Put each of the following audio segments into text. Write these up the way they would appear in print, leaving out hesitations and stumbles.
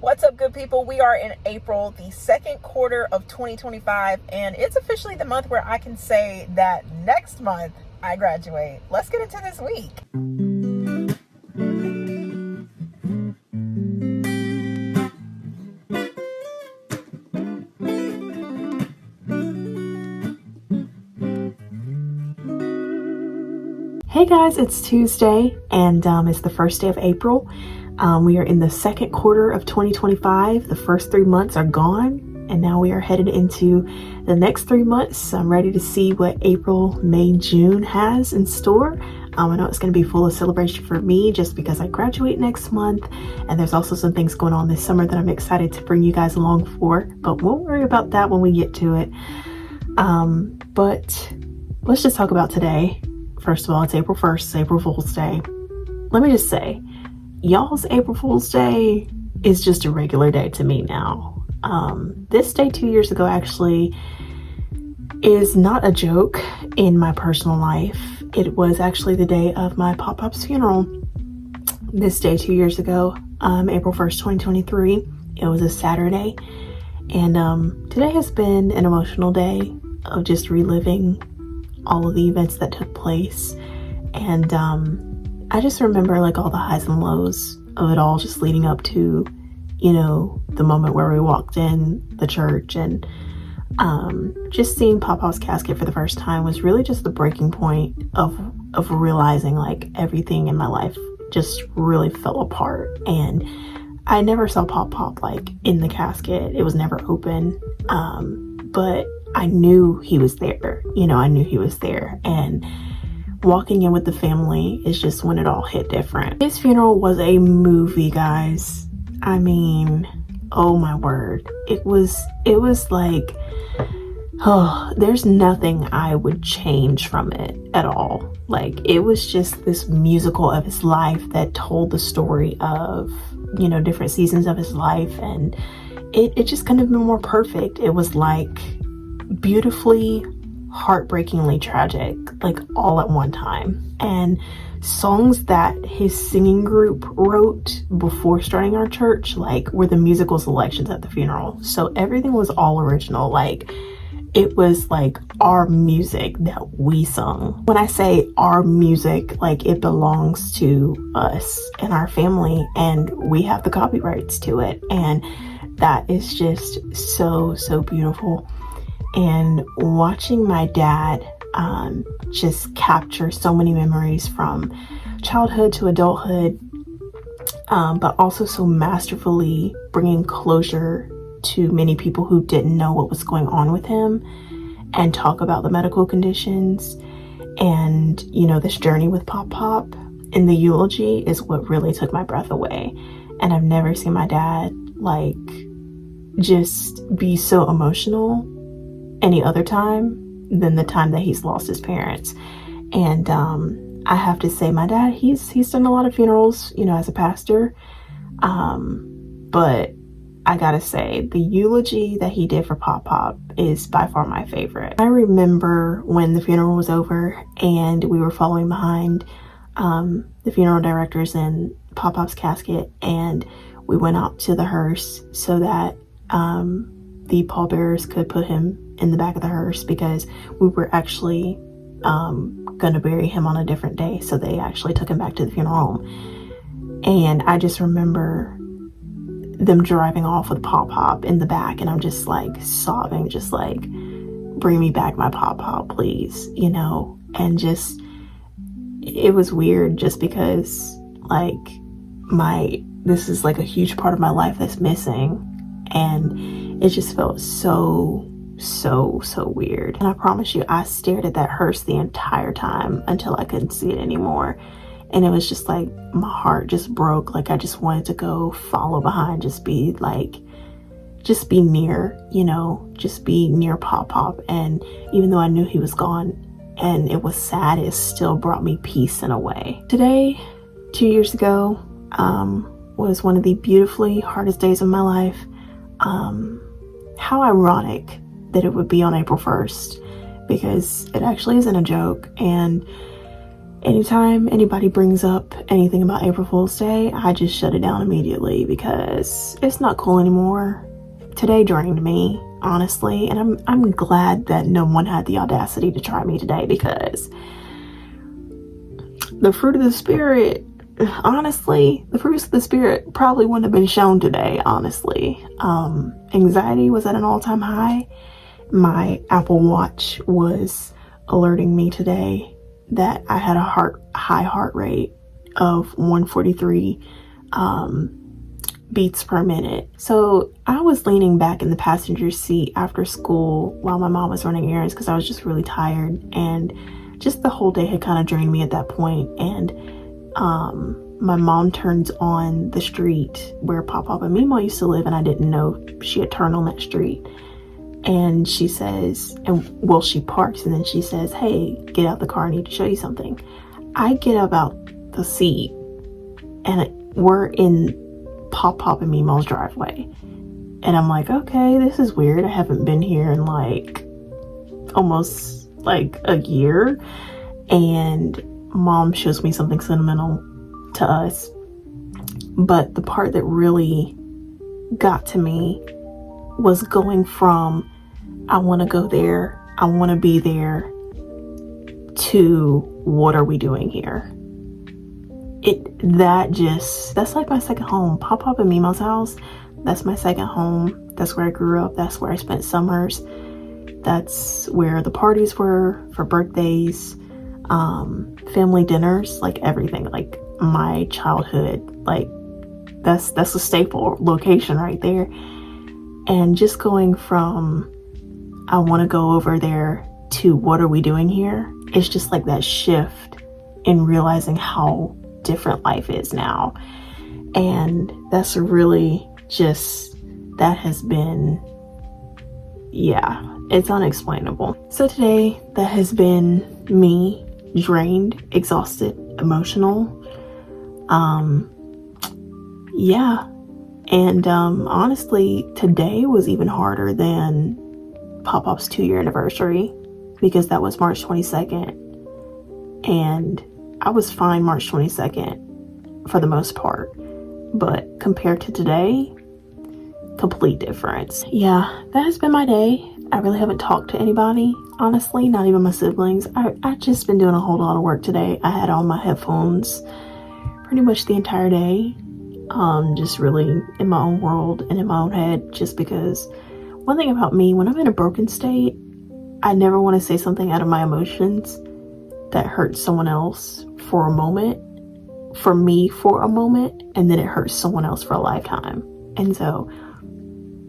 What's up, good people? We are in April, the second quarter of 2025, and it's officially the month where I can say that next month I graduate. Let's get into this week. Hey guys, it's Tuesday and it's the first day of April. We are in the second quarter of 2025. The first 3 months are gone and now we are headed into the next 3 months. I'm ready to see what April, May, June has in store. I know it's going to be full of celebration for me just because I graduate next month, and there's also some things going on this summer that I'm excited to bring you guys along for, but we'll worry about that when we get to it. But let's just talk about today. First of all, it's April 1st, it's April Fool's Day. Let me just say, y'all's April Fool's Day is just a regular day to me now. This day 2 years ago actually is not a joke in my personal life. It was actually the day of my PopPop's funeral. This day 2 years ago, April 1st, 2023, it was a Saturday. And today has been an emotional day of just reliving all of the events that took place. And I just remember like all the highs and lows of it all, just leading up to, you know, the moment where we walked in the church, and just seeing PopPop's casket for the first time was really just the breaking point of realizing like everything in my life just really fell apart. And I never saw PopPop like in the casket. It was never open, but I knew he was there. You know, I knew he was there. And walking in with the family is just when it all hit different. His funeral was a movie, guys. I mean, oh my word. It was like, oh, there's nothing I would change from it at all. Like, it was just this musical of his life that told the story of, you know, different seasons of his life. And it just couldn't have been more perfect. It was like beautifully, heartbreakingly tragic, like all at one time. And songs that his singing group wrote before starting our church, like, were the musical selections at the funeral. So everything was all original. Like, it was like our music that we sung. When I say our music, like, it belongs to us and our family, and we have the copyrights to it. And that is just so beautiful. And watching my dad just capture so many memories from childhood to adulthood, but also so masterfully bringing closure to many people who didn't know what was going on with him, and talk about the medical conditions and, you know, this journey with PopPop in the eulogy is what really took my breath away. And I've never seen my dad like just be so emotional any other time than the time that he's lost his parents. And I have to say, my dad, he's done a lot of funerals, you know, as a pastor, but I gotta say, the eulogy that he did for PopPop is by far my favorite. I remember when the funeral was over and we were following behind the funeral directors in PopPop's casket, and we went out to the hearse so that the pallbearers could put him in the back of the hearse, because we were actually gonna bury him on a different day. So they actually took him back to the funeral home. And I just remember them driving off with PopPop in the back, and I'm just like sobbing, just like, bring me back my PopPop, please, you know. And just, it was weird just because like this is like a huge part of my life that's missing, and it just felt so weird. And I promise you, I stared at that hearse the entire time until I couldn't see it anymore. And it was just like, my heart just broke. Like, I just wanted to go follow behind, just be near, you know, just be near PopPop. And even though I knew he was gone and it was sad, it still brought me peace in a way. Today, 2 years ago, was one of the beautifully hardest days of my life. How ironic that it would be on April 1st, because it actually isn't a joke. And anytime anybody brings up anything about April Fool's Day, I just shut it down immediately because it's not cool anymore. Today drained me, honestly, and I'm glad that no one had the audacity to try me today, because the fruit of the spirit, honestly, the fruits of the spirit probably wouldn't have been shown today, honestly. Anxiety was at an all-time high. My Apple Watch was alerting me today that I had a high heart rate of 143 beats per minute. So I was leaning back in the passenger seat after school while my mom was running errands because I was just really tired, and just the whole day had kind of drained me at that point. And my mom turns on the street where PopPop and Mimo used to live, and I didn't know she had turned on that street. And she says, she parks, and then she says, "Hey, get out the car, I need to show you something." I get up out the seat, and we're in PopPop and Mimo's driveway. And I'm like, okay, this is weird. I haven't been here in like almost like a year. And mom shows me something sentimental to us. But the part that really got to me was going from I want to go there, I want to be there, to what are we doing here? That's like my second home. PopPop and Mimo's house, that's my second home. That's where I grew up. That's where I spent summers. That's where the parties were for birthdays, family dinners, like everything, like my childhood. Like that's a staple location right there. And just going from I want to go over there to what are we doing here, it's just like that shift in realizing how different life is now. And that's really just, that has been, it's unexplainable. So today, that has been me, drained, exhausted, emotional. And honestly, today was even harder than PopPop's 2-year anniversary, because that was March 22nd. And I was fine March 22nd for the most part. But compared to today, complete difference. Yeah, that has been my day. I really haven't talked to anybody, honestly, not even my siblings. I've just been doing a whole lot of work today. I had on my headphones pretty much the entire day. Just really in my own world and in my own head, just because one thing about me, when I'm in a broken state, I never want to say something out of my emotions that hurts someone else for a moment, for me for a moment, and then it hurts someone else for a lifetime. And so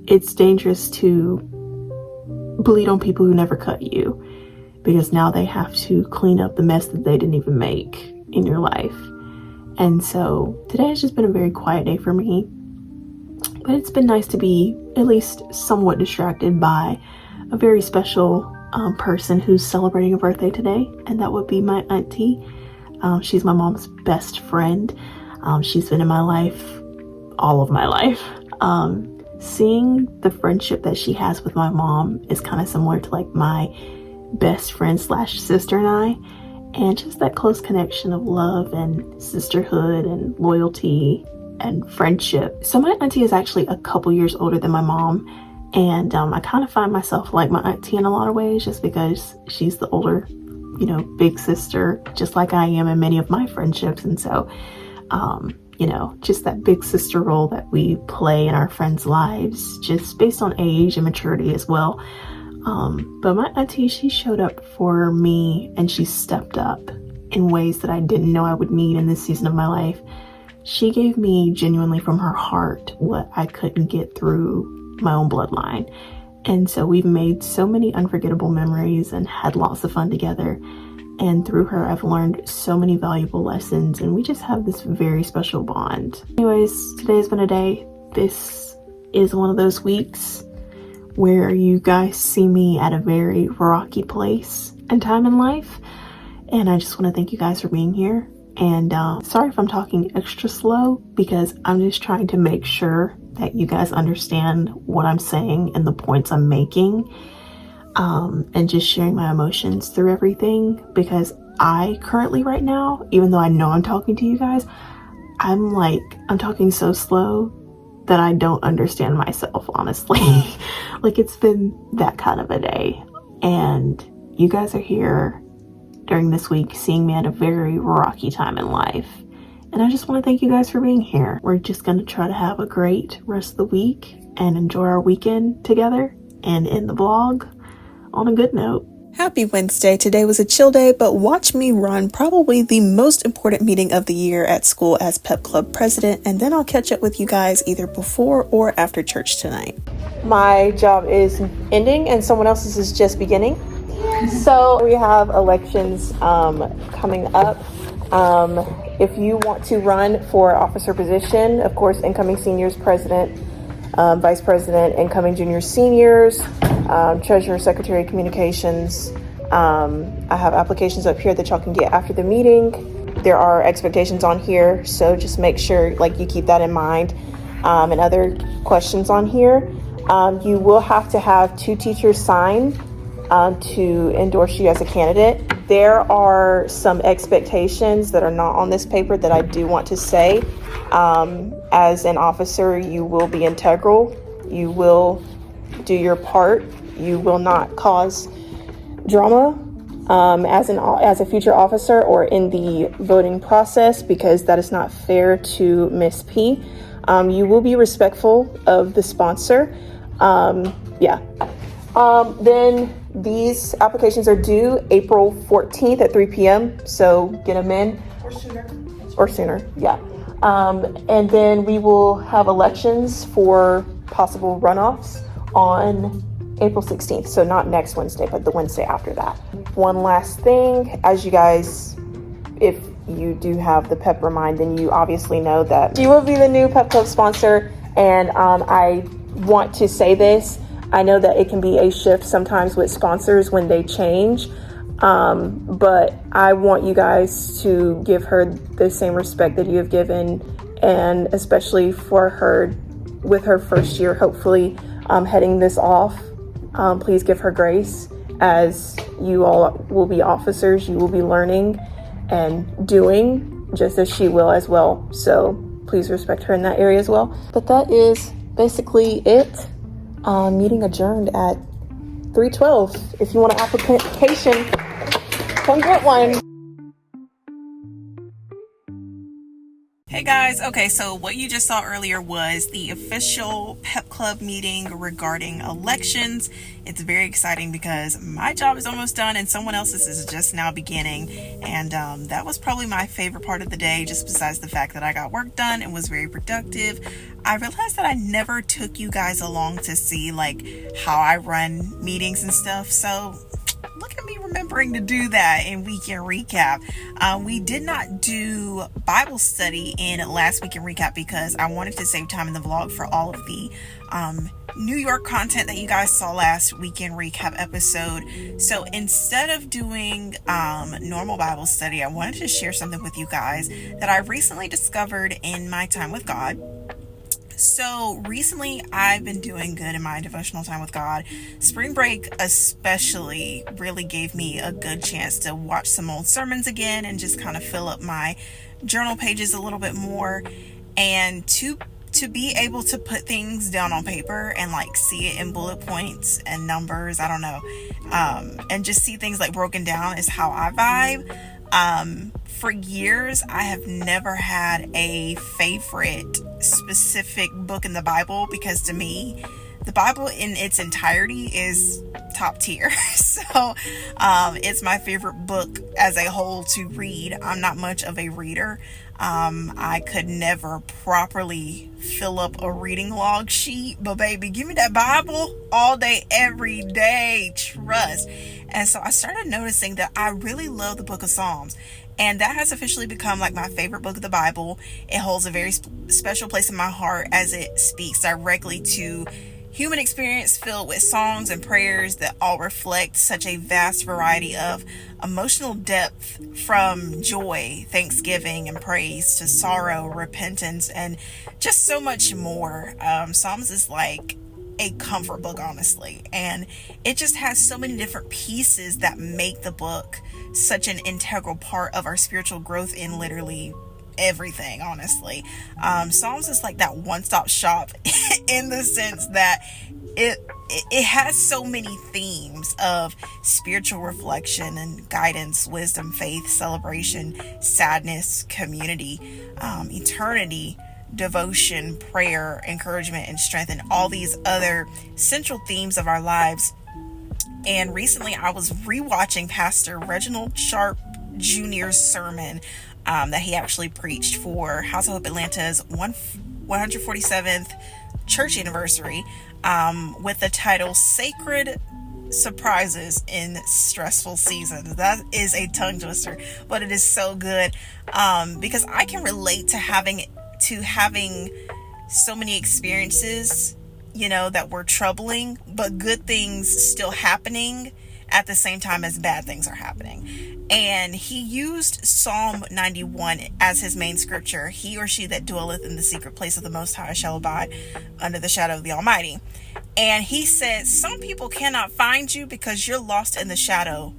it's dangerous to bleed on people who never cut you, because now they have to clean up the mess that they didn't even make in your life. And so today has just been a very quiet day for me, but it's been nice to be at least somewhat distracted by a very special person who's celebrating a birthday today, and that would be my auntie. She's my mom's best friend. She's been in my life all of my life. Seeing the friendship that she has with my mom is kind of similar to like my best friend / sister and I, and just that close connection of love and sisterhood and loyalty and friendship. So my auntie is actually a couple years older than my mom, and I kind of find myself like my auntie in a lot of ways, just because she's the older, big sister, just like I am in many of my friendships. And so just that big sister role that we play in our friends' lives, just based on age and maturity as well. But my auntie, she showed up for me, and she stepped up in ways that I didn't know I would need in this season of my life. She gave me genuinely from her heart what I couldn't get through my own bloodline. And so we've made so many unforgettable memories and had lots of fun together. And through her, I've learned so many valuable lessons, and we just have this very special bond. Anyways, today's been a day. This is one of those weeks where you guys see me at a very rocky place and time in life. And I just want to thank you guys for being here. And sorry if I'm talking extra slow, because I'm just trying to make sure that you guys understand what I'm saying and the points I'm making. And just sharing my emotions through everything, because I currently right now, even though I know I'm talking to you guys, I'm talking so slow that I don't understand myself, honestly. Like, it's been that kind of a day. And you guys are here during this week seeing me at a very rocky time in life. And I just want to thank you guys for being here. We're just going to try to have a great rest of the week and enjoy our weekend together and end the vlog on a good note. Happy Wednesday. Today was a chill day, but watch me run probably the most important meeting of the year at school as Pep Club president, and then I'll catch up with you guys either before or after church tonight. My job is ending and someone else's is just beginning. So we have elections coming up. If you want to run for officer position, of course, incoming seniors, president, vice president, incoming juniors, seniors, treasurer, secretary, communications. I have applications up here that y'all can get after the meeting. There are expectations on here, so just make sure you keep that in mind. And other questions on here. You will have to have 2 teachers sign to endorse you as a candidate. There are some expectations that are not on this paper that I do want to say. As an officer, you will be integral. You will do your part. You will not cause drama as a future officer or in the voting process, because that is not fair to Miss P. You will be respectful of the sponsor. Then these applications are due April 14th at 3 p.m. So get them in. Or sooner. Yeah. And then we will have elections for possible runoffs on April 16th. So not next Wednesday, but the Wednesday after that. One last thing, as you guys, if you do have the Pep Remind, then you obviously know that you will be the new Pep Club sponsor. And I want to say this. I know that it can be a shift sometimes with sponsors when they change. But I want you guys to give her the same respect that you have given, and especially for her with her first year, hopefully heading this off. Please give her grace, as you all will be officers. You will be learning and doing just as she will as well. So please respect her in that area as well. But that is basically it. Meeting adjourned at 3:12. If you want an application, come get one. Hey guys, okay, so what you just saw earlier was the official Pep Club meeting regarding elections. It's very exciting because my job is almost done and someone else's is just now beginning, and that was probably my favorite part of the day, just besides the fact that I got work done and was very productive. I realized that I never took you guys along to see how I run meetings and stuff, so look at me remembering to do that in Weekend Recap. We did not do Bible study in last Weekend Recap because I wanted to save time in the vlog for all of the New York content that you guys saw last Weekend Recap episode. So instead of doing normal Bible study, I wanted to share something with you guys that I recently discovered in my time with God. So recently I've been doing good in my devotional time with God. Spring break especially really gave me a good chance to watch some old sermons again and just kind of fill up my journal pages a little bit more, and to be able to put things down on paper and see it in bullet points and numbers, I don't know, and just see things broken down is how I vibe. For years, I have never had a favorite specific book in the Bible, because to me, the Bible in its entirety is top tier. So it's my favorite book as a whole to read. I'm not much of a reader. I could never properly fill up a reading log sheet, but baby, give me that Bible all day, every day, trust. And so I started noticing that I really love the book of Psalms. And that has officially become my favorite book of the Bible. It holds a very special place in my heart as it speaks directly to human experience, filled with songs and prayers that all reflect such a vast variety of emotional depth, from joy, thanksgiving, and praise to sorrow, repentance, and just so much more. Psalms is a comfort book, honestly. And it just has so many different pieces that make the book such an integral part of our spiritual growth in literally everything, honestly. Psalms is like that one-stop shop in the sense that it has so many themes of spiritual reflection and guidance, wisdom, faith, celebration, sadness, community, eternity, devotion, prayer, encouragement, and strength, and all these other central themes of our lives. And recently I was rewatching Pastor Reginald Sharp Jr.'s sermon that he actually preached for House of Hope Atlanta's 147th church anniversary, with the title Sacred Surprises in Stressful Seasons. That is a tongue twister, but it is so good, because I can relate to having so many experiences, that were troubling, but good things still happening at the same time as bad things are happening. And he used Psalm 91 as his main scripture. He or she that dwelleth in the secret place of the Most High shall abide under the shadow of the Almighty. And he said, some people cannot find you because you're lost in the shadow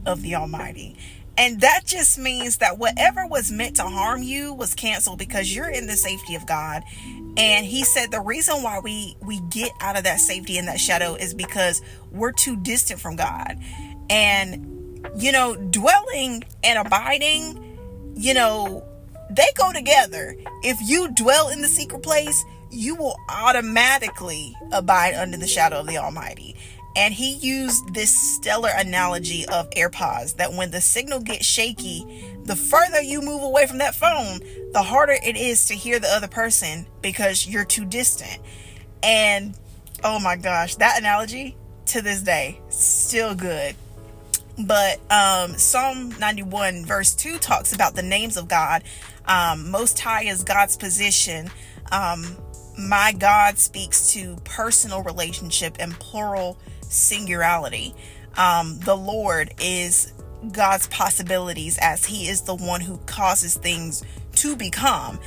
of the Almighty. And that just means that whatever was meant to harm you was canceled because you're in the safety of God. And he said the reason why we get out of that safety and that shadow is because we're too distant from God. And dwelling and abiding, they go together. If you dwell in the secret place, you will automatically abide under the shadow of the Almighty. And he used this stellar analogy of AirPods, that when the signal gets shaky, the further you move away from that phone, the harder it is to hear the other person because you're too distant. And oh my gosh, that analogy to this day, still good. But Psalm 91 verse 2 talks about the names of God. Most High is God's position. My God speaks to personal relationship and plural singularity. The Lord is God's possibilities, as he is the one who causes things to become.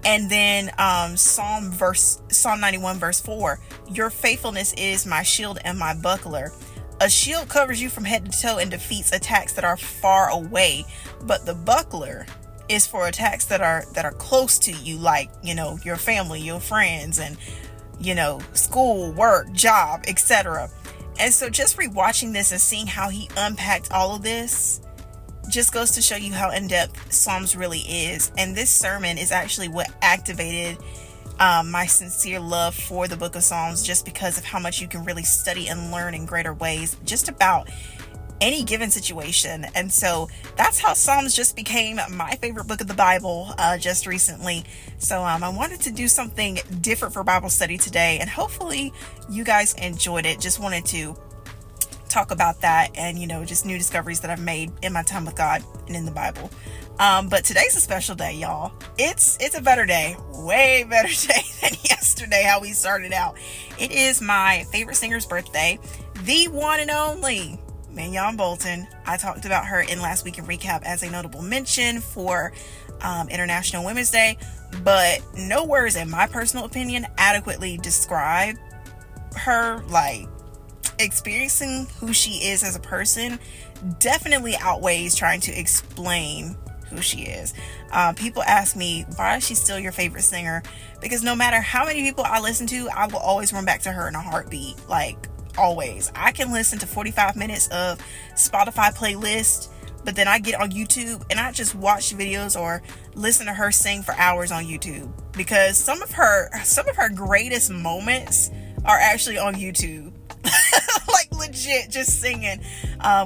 And then Psalm 91 verse 4, your faithfulness is my shield and my buckler. A shield covers you from head to toe and defeats attacks that are far away, but the buckler is for attacks that are close to you, like your family, your friends, and school, work, job, etc. And so just rewatching this and seeing how he unpacked all of this just goes to show you how in-depth Psalms really is. And this sermon is actually what activated my sincere love for the book of Psalms, just because of how much you can really study and learn in greater ways just about any given situation. And so that's how Psalms just became my favorite book of the Bible just recently. So I wanted to do something different for Bible study today, and hopefully you guys enjoyed it. Just wanted to talk about that and just new discoveries that I've made in my time with God and in the Bible. But today's a special day, y'all. It's a better day, way better day than yesterday, how we started out. It is my favorite singer's birthday, the one and only Mignon Bolton. I talked about her in last week in recap as a notable mention for International Women's Day, but no words, in my personal opinion, adequately describe her. Like, experiencing who she is as a person definitely outweighs trying to explain who she is. People ask me, why is she still your favorite singer? Because no matter how many people I listen to, I will always run back to her in a heartbeat. Like, always. I can listen to 45 minutes of Spotify playlist, but then I get on YouTube and I just watch videos or listen to her sing for hours on YouTube, because some of her greatest moments are actually on YouTube. Like, legit, just singing,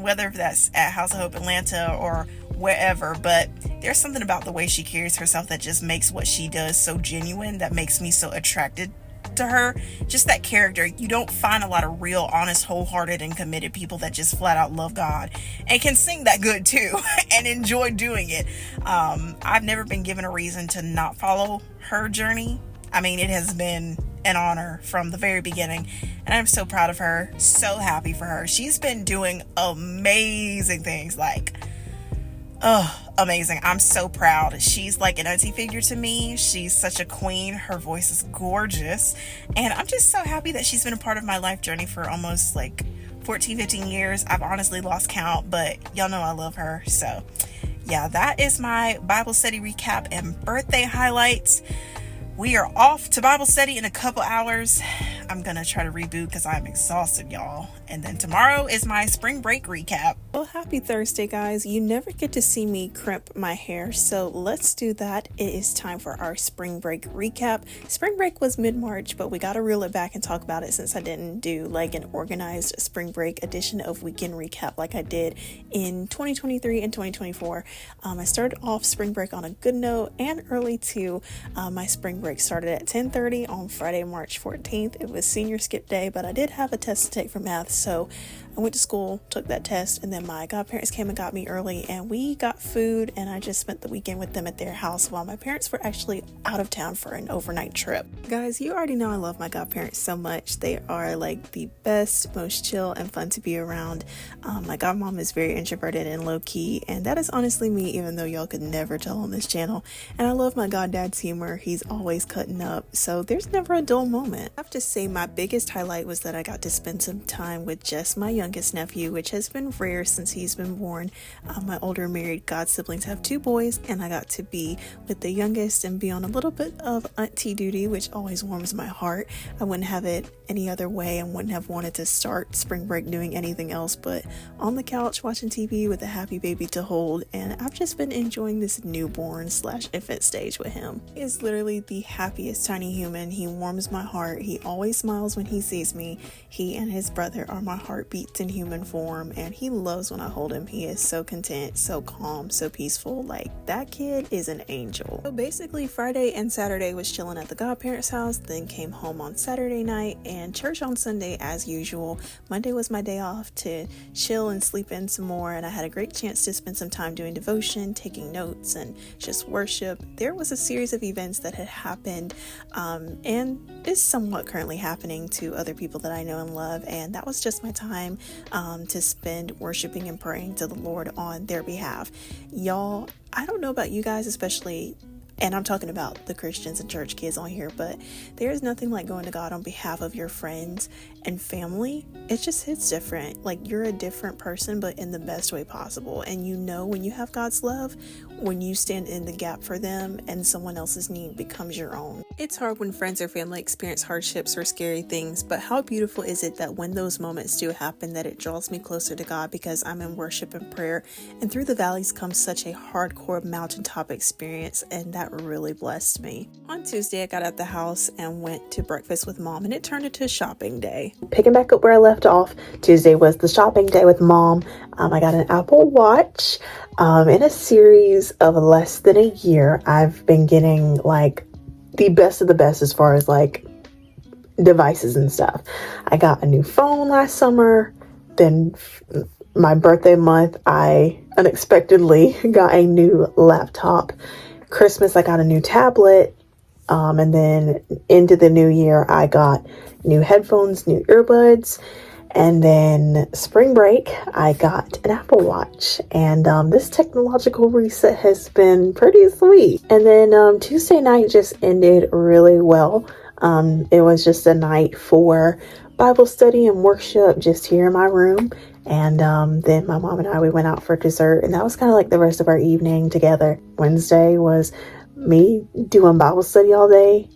whether that's at House of Hope Atlanta or wherever. But there's something about the way she carries herself that just makes what she does so genuine, that makes me so attracted to her. Just that character. You don't find a lot of real, honest, wholehearted, and committed people that just flat out love God and can sing that good too and enjoy doing it. I've never been given a reason to not follow her journey. I mean, it has been an honor from the very beginning, and I'm so proud of her, so happy for her. She's been doing amazing things, like amazing. I'm so proud. She's like an auntie figure to me. She's such a queen. Her voice is gorgeous. And I'm just so happy that she's been a part of my life journey for almost like 14, 15 years. I've honestly lost count, but y'all know I love her. So yeah, that is my Bible study recap and birthday highlights. We are off to Bible study in a couple hours. I'm gonna try to reboot because I'm exhausted, y'all. And then tomorrow is my spring break recap. Well, happy Thursday, guys. You never get to see me crimp my hair, so let's do that. It is time for our spring break recap. Spring break was mid-March, but we gotta reel it back and talk about it since I didn't do like an organized spring break edition of weekend recap like I did in 2023 and 2024. I started off spring break on a good note and early too. My spring break started at 10:30 on Friday, March 14th. It was senior skip day, but I did have a test to take for math, so I went to school, took that test, and then my godparents came and got me early, and we got food, and I just spent the weekend with them at their house while my parents were actually out of town for an overnight trip. Guys, you already know I love my godparents so much. They are like the best, most chill, and fun to be around. My godmom is very introverted and low-key, and that is honestly me, even though y'all could never tell on this channel. And I love my goddad's humor. He's always cutting up, so there's never a dull moment. I have to say my biggest highlight was that I got to spend some time with just my youngest nephew, which has been rare since he's been born. My older married god siblings have 2 boys, and I got to be with the youngest and be on a little bit of auntie duty, which always warms my heart. I wouldn't have it any other way and wouldn't have wanted to start spring break doing anything else but on the couch watching TV with a happy baby to hold, and I've just been enjoying this newborn/infant stage with him. He is literally the happiest tiny human. He warms my heart. He always smiles when he sees me. He and his brother are my heartbeats in human form, and he loves when I hold him. He is so content, so calm, so peaceful. Like, that kid is an angel. So basically Friday and Saturday was chilling at the godparents' house, then came home on Saturday night, and church on Sunday as usual. Monday was my day off to chill and sleep in some more, and I had a great chance to spend some time doing devotion, taking notes, and just worship. There was a series of events that had happened and is somewhat currently happening to other people that I know and love, and that was just my time to spend worshiping and praying to the Lord on their behalf. Y'all, I don't know about you guys, especially, and I'm talking about the Christians and church kids on here, but there's nothing like going to God on behalf of your friends and family. It just hits different. Like, you're a different person, but in the best way possible. And you know when you have God's love, when you stand in the gap for them and someone else's need becomes your own. It's hard when friends or family experience hardships or scary things, but how beautiful is it that when those moments do happen, that it draws me closer to God because I'm in worship and prayer, and through the valleys comes such a hardcore mountaintop experience, and that really blessed me. On Tuesday, I got out the house and went to breakfast with Mom, and it turned into a shopping day. Picking back up where I left off, Tuesday was the shopping day with Mom. I got an Apple Watch. In a series of less than a year, I've been getting like the best of the best as far as like devices and stuff. I got a new phone last summer. Then my birthday month, I unexpectedly got a new laptop. Christmas, I got a new tablet. And then into the new year, I got new headphones, new earbuds. And then spring break, I got an Apple Watch, and this technological reset has been pretty sweet. And then Tuesday night just ended really well. It was just a night for Bible study and worship just here in my room. And then my mom and I, we went out for dessert, and that was kind of like the rest of our evening together. Wednesday was me doing Bible study all day,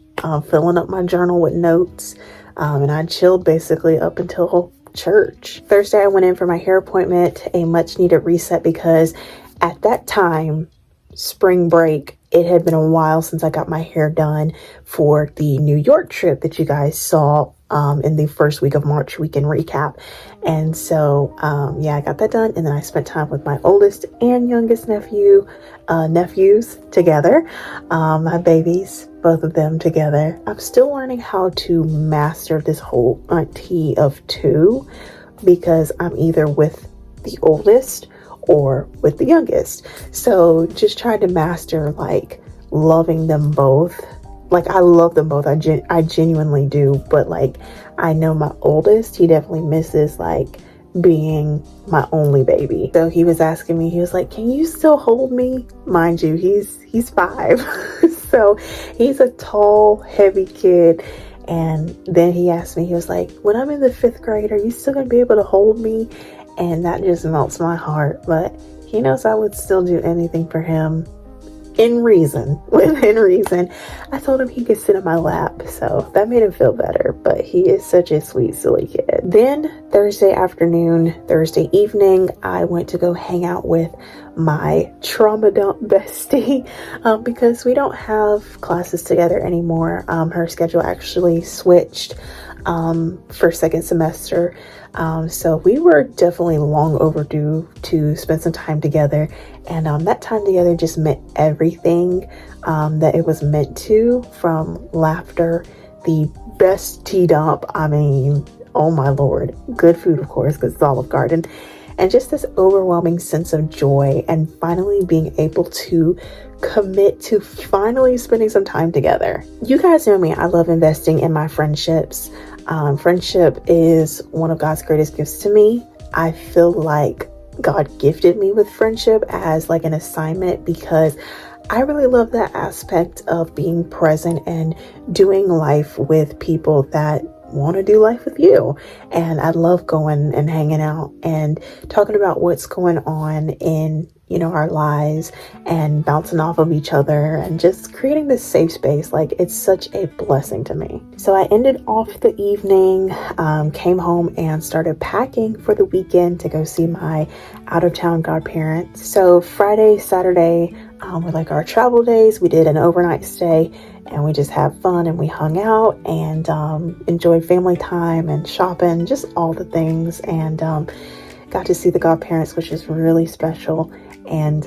filling up my journal with notes, and I chilled basically up until church. Thursday, I went in for my hair appointment, a much needed reset, because at that time, spring break, it had been a while since I got my hair done for the New York trip that you guys saw in the first week of March weekend recap. And so yeah, I got that done, and then I spent time with my oldest and youngest nephews together, my babies, both of them together. I'm still learning how to master this whole auntie of 2, because I'm either with the oldest or with the youngest. So just trying to master like loving them both. Like, I love them both. I genuinely do. But like, I know my oldest, he definitely misses like being my only baby. So he was asking me, he was like, can you still hold me? Mind you, he's 5. So he's a tall, heavy kid. And then he asked me, he was like, when I'm in the 5th grade, are you still gonna be able to hold me? And that just melts my heart. But he knows I would still do anything for him within reason. I told him he could sit in my lap, so that made him feel better. But he is such a sweet, silly kid. Then Thursday evening, I went to go hang out with my trauma dump bestie because we don't have classes together anymore. Her schedule actually switched for 2nd semester. So we were definitely long overdue to spend some time together, and that time together just meant everything that it was meant to, from laughter, the best tea dump, I mean, oh my lord, good food of course because it's Olive Garden, and just this overwhelming sense of joy and finally being able to commit to finally spending some time together. You guys know me, I love investing in my friendships. Friendship is one of God's greatest gifts to me. I feel like God gifted me with friendship as like an assignment because I really love that aspect of being present and doing life with people that want to do life with you. And I love going and hanging out and talking about what's going on in our lives and bouncing off of each other and just creating this safe space. Like, it's such a blessing to me. So I ended off the evening, came home and started packing for the weekend to go see my out-of-town godparents. So Friday, Saturday were like our travel days. We did an overnight stay and we just had fun and we hung out and enjoyed family time and shopping, just all the things, and got to see the godparents, which is really special. And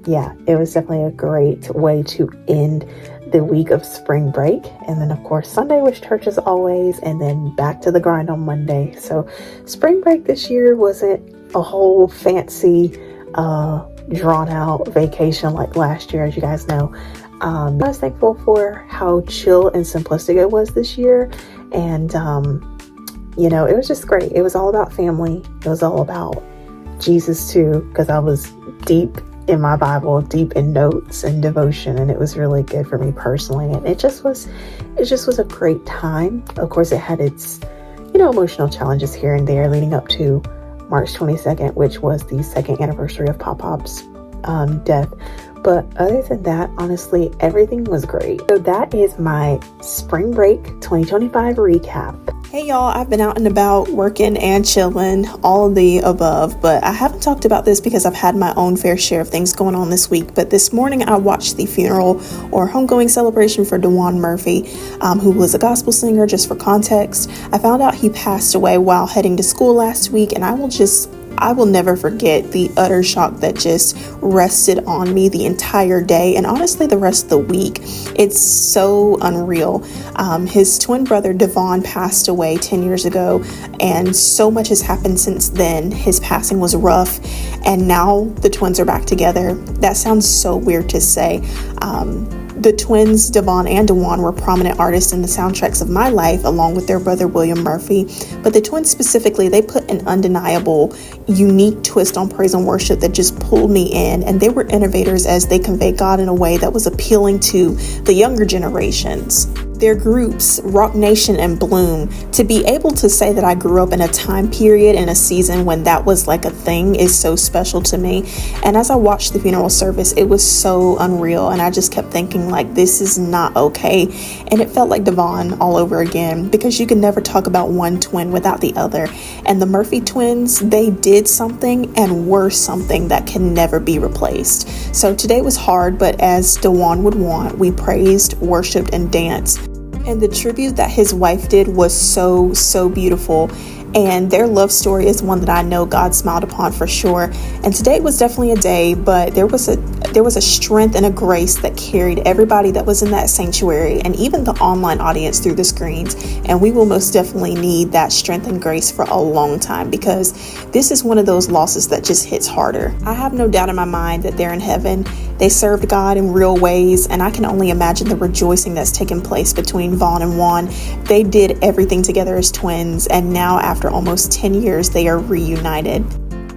yeah, it was definitely a great way to end the week of spring break. And then of course Sunday was church as always, and then back to the grind on Monday. So spring break this year wasn't a whole fancy drawn out vacation like last year, as you guys know. I was thankful for how chill and simplistic it was this year, and it was just great. It was all about family. It was all about Jesus too, because I was deep in my Bible, deep in notes and devotion, and it was really good for me personally. And it just was a great time. Of course, it had its emotional challenges here and there leading up to March 22nd, which was the 2nd anniversary of PopPop's death. But other than that, honestly, everything was great. So that is my spring break 2025 recap. Hey y'all, I've been out and about working and chilling, all of the above, but I haven't talked about this because I've had my own fair share of things going on this week. But this morning I watched the funeral or homegoing celebration for DeJuan Murphy, who was a gospel singer. Just for context, I found out he passed away while heading to school last week, and I will never forget the utter shock that just rested on me the entire day, and honestly the rest of the week. It's so unreal. His twin brother Devon passed away 10 years ago, and so much has happened since then. His passing was rough, and now the twins are back together. That sounds so weird to say. The twins, Devon and DeJuan, were prominent artists in the soundtracks of my life, along with their brother William Murphy. But the twins specifically, they put an undeniable, unique twist on praise and worship that just pulled me in. And they were innovators as they conveyed God in a way that was appealing to the younger generations. Their groups, Rock Nation and Bloom, to be able to say that I grew up in a time period, in a season when that was like a thing, is so special to me. And as I watched the funeral service, it was so unreal, and I just kept thinking, like, this is not okay. And it felt like Devon all over again, because you can never talk about one twin without the other. And the Murphy twins, they did something and were something that can never be replaced. So today was hard, but as DeJuan would want, we praised, worshiped, and danced. And the tribute that his wife did was so, so beautiful. And their love story is one that I know God smiled upon for sure. And today was definitely a day, but there was a strength and a grace that carried everybody that was in that sanctuary, and even the online audience through the screens. And we will most definitely need that strength and grace for a long time, because this is one of those losses that just hits harder. I have no doubt in my mind that they're in heaven, They served God in real ways, and I can only imagine the rejoicing that's taken place between Vaughn and Juan. They did everything together as twins, and now after almost 10 years, they are reunited.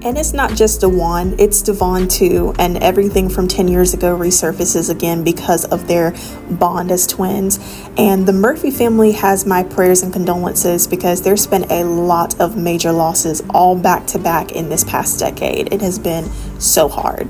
And it's not just Dewan, it's Devon too, and everything from 10 years ago resurfaces again because of their bond as twins. And the Murphy family has my prayers and condolences because there's been a lot of major losses all back to back in this past decade. It has been so hard.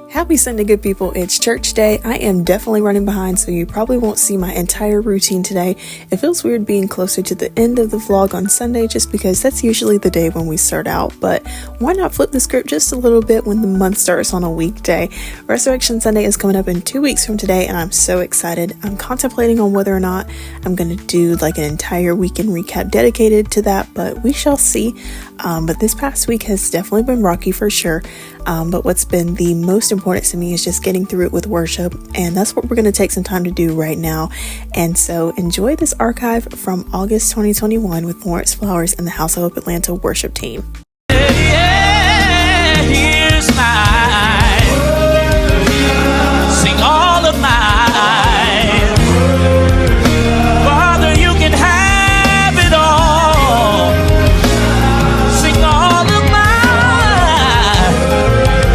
Happy Sunday, good people. It's church day. I am definitely running behind, so you probably won't see my entire routine today. It feels weird being closer to the end of the vlog on Sunday just because that's usually the day when we start out, but why not flip the script just a little bit when the month starts on a weekday? Resurrection Sunday is coming up in 2 weeks from today, and I'm so excited. I'm contemplating on whether or not I'm going to do like an entire weekend recap dedicated to that, but we shall see. But this past week has definitely been rocky for sure. But what's been the most important to me is just getting through it with worship. And that's what we're going to take some time to do right now. And so enjoy this archive from August 2021 with Lawrence Flowers and the House of Hope Atlanta worship team. Yeah, here's mine. Sing all of mine. Father, you can have it all. Sing all of mine.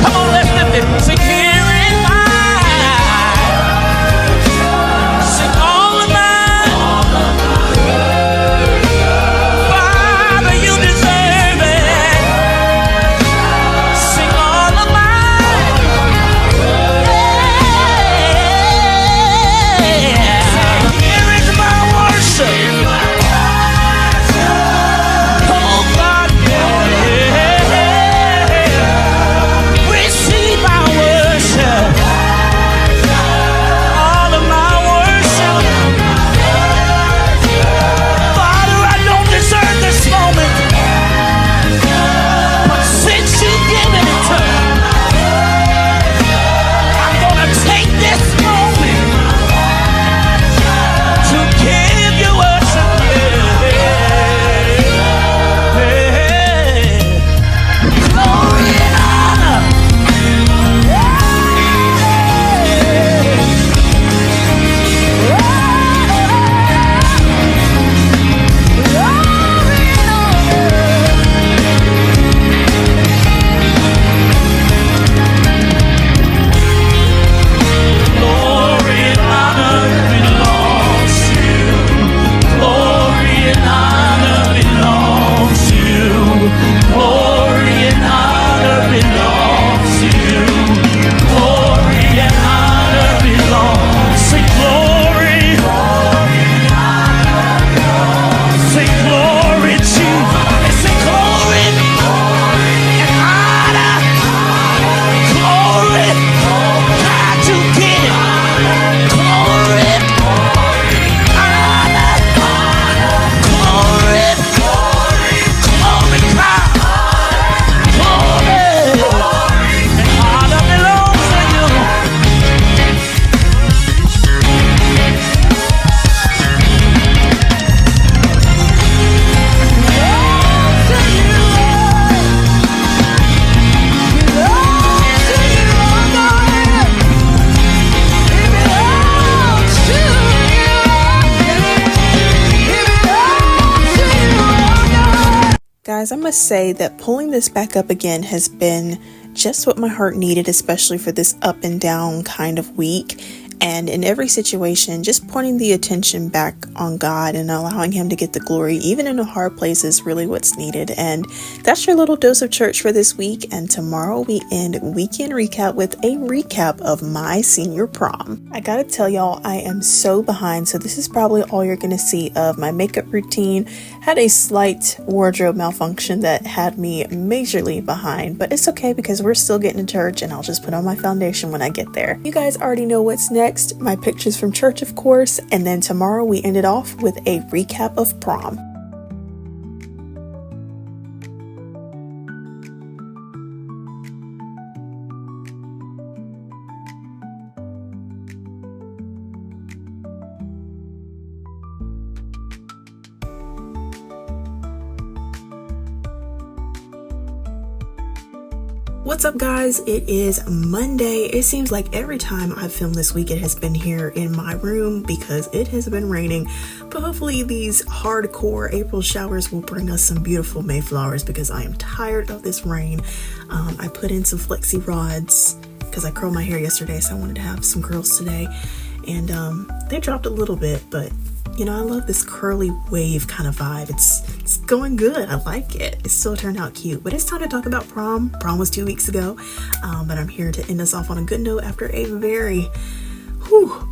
Come on, let's lift it. Sing here in mine. Sing all of mine. Father, you deserve it. Sing all of mine. Yeah. Here is my worship. Oh God, yeah. Receive my worship. All of my worship. Father, I don't deserve this moment, but since you've given it to me, I'm gonna take this moment to give you worship. Glory and honor. Glory and honor belongs to you. Glory and honor belongs to you. Glory and honor belongs to you. Glory and honor belongs. Say glory. Say glory to. Say glory and honor. Glory. God, you get it. Glory. Honor. Glory. Glory, God. Glory. And honor belongs to you. Guys, I must say that pulling this back up again has been just what my heart needed, especially for this up and down kind of week. And in every situation, just pointing the attention back on God and allowing Him to get the glory, even in a hard place, is really what's needed. And that's your little dose of church for this week. And tomorrow we end weekend recap with a recap of my senior prom. I gotta tell y'all, I am so behind. So this is probably all you're gonna see of my makeup routine. Had a slight wardrobe malfunction that had me majorly behind, but it's okay because we're still getting to church and I'll just put on my foundation when I get there. You guys already know what's next. My pictures from church, of course, and then tomorrow we ended off with a recap of prom. What's up, guys? It is Monday. It seems like every time I've filmed this week, it has been here in my room because it has been raining. But hopefully these hardcore April showers will bring us some beautiful Mayflowers because I am tired of this rain. I put in some flexi rods because I curled my hair yesterday, so I wanted to have some curls today. And they dropped a little bit, but you know, I love this curly wave kind of vibe. It's going good. I like it. It still turned out cute. But it's time to talk about prom. Prom was 2 weeks ago, but I'm here to end us off on a good note after a very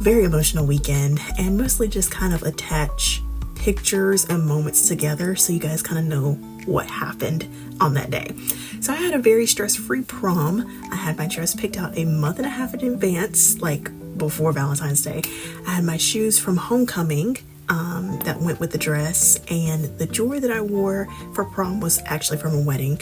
emotional weekend, and mostly just kind of attach pictures and moments together so you guys kind of know what happened on that day. So I had a very stress-free prom. I had my dress picked out a month and a half in advance, like before Valentine's Day. I had my shoes from homecoming that went with the dress, and the jewelry that I wore for prom was actually from a wedding.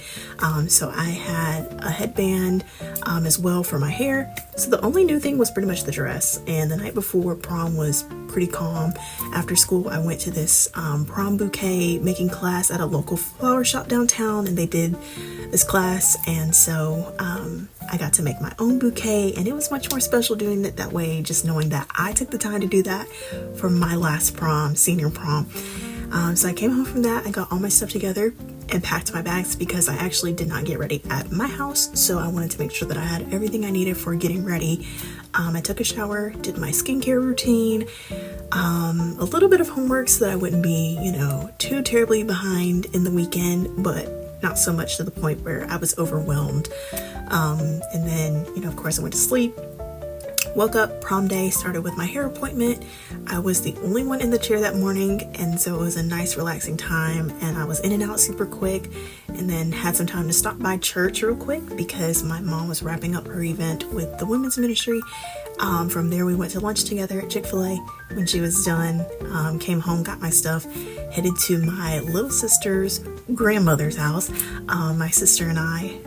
So I had a headband as well for my hair. So the only new thing was pretty much the dress. And the night before prom was pretty calm. After school, I went to this prom bouquet making class at a local flower shop downtown, and they did this class, and so I got to make my own bouquet, and it was much more special doing it that way, just knowing that I took the time to do that for my last prom, senior prom. So I came home from that, I got all my stuff together and packed my bags because I actually did not get ready at my house, so I wanted to make sure that I had everything I needed for getting ready. I took a shower, did my skincare routine, a little bit of homework so that I wouldn't be, too terribly behind in the weekend, but not so much to the point where I was overwhelmed. And then, of course, I went to sleep. Woke up, prom day started with my hair appointment. I was the only one in the chair that morning, and so it was a nice relaxing time, and I was in and out super quick, and then had some time to stop by church real quick because my mom was wrapping up her event with the women's ministry. From there we went to lunch together at Chick-fil-A. When she was done, came home, got my stuff, headed to my little sister's grandmother's house. My sister and I,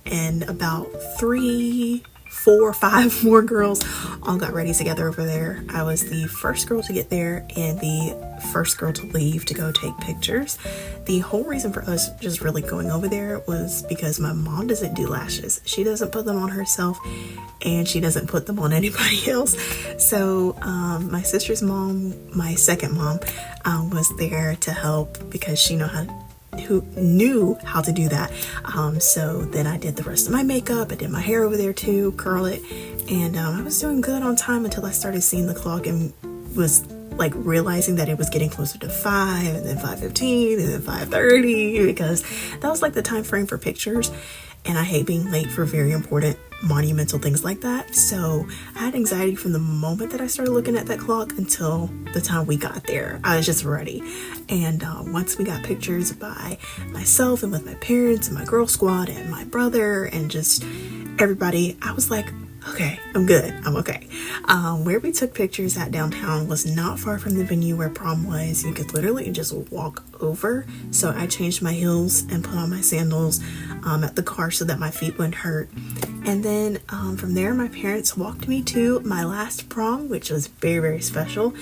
and about 3, 4, 5 more girls all got ready together over there. I was the first girl to get there and the first girl to leave to go take pictures. The whole reason for us just really going over there was because my mom doesn't do lashes. She doesn't put them on herself, and she doesn't put them on anybody else. So my sister's mom, my second mom, was there to help because she knew how to do that. So then I did the rest of my makeup. I did my hair over there too, curl it, and I was doing good on time until I started seeing the clock and was like realizing that it was getting closer to 5, and then 5:15, and then 5:30, because that was like the time frame for pictures, and I hate being late for very important monumental things like that. So I had anxiety from the moment that I started looking at that clock until the time we got there. I was just ready. And once we got pictures by myself and with my parents and my girl squad and my brother and just everybody, I was like, okay, I'm good. I'm okay. Where we took pictures at downtown was not far from the venue where prom was. You could literally just walk over. So I changed my heels and put on my sandals at the car so that my feet wouldn't hurt. And then from there, my parents walked me to my last prom, which was very, very special.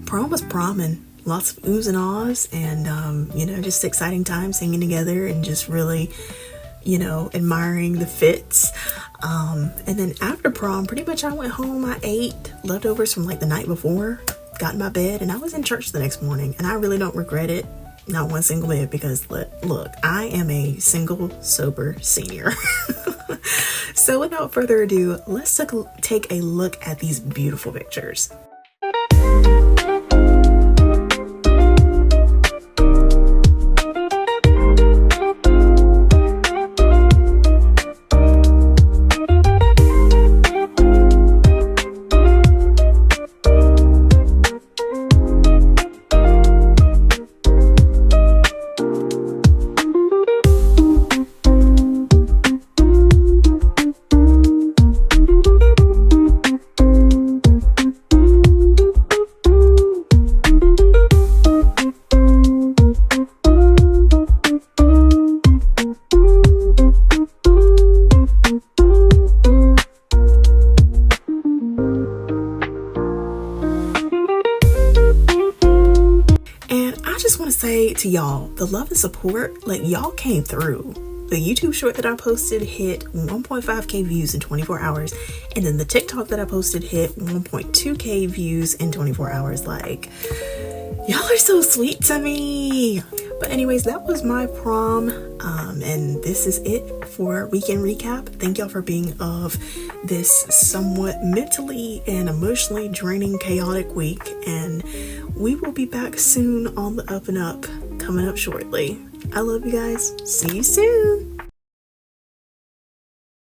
Prom was prom, and lots of oohs and ahs, and just exciting times singing together and just really, admiring the fits. And then after prom, pretty much I went home, I ate leftovers from like the night before, got in my bed, and I was in church the next morning, and I really don't regret it, not one single bit, because look, I am a single, sober senior. So without further ado, let's take a look at these beautiful pictures. To y'all, the love and support, like, y'all came through. the YouTube short that I posted hit 1.5k views in 24 hours, and then the TikTok that I posted hit 1.2k views in 24 hours. Like, y'all are so sweet to me. But anyways, that was my prom, and this is it for weekend recap. Thank y'all for being of this somewhat mentally and emotionally draining, chaotic week, and we will be back soon on the up and up, coming up shortly. I love you guys. See you soon.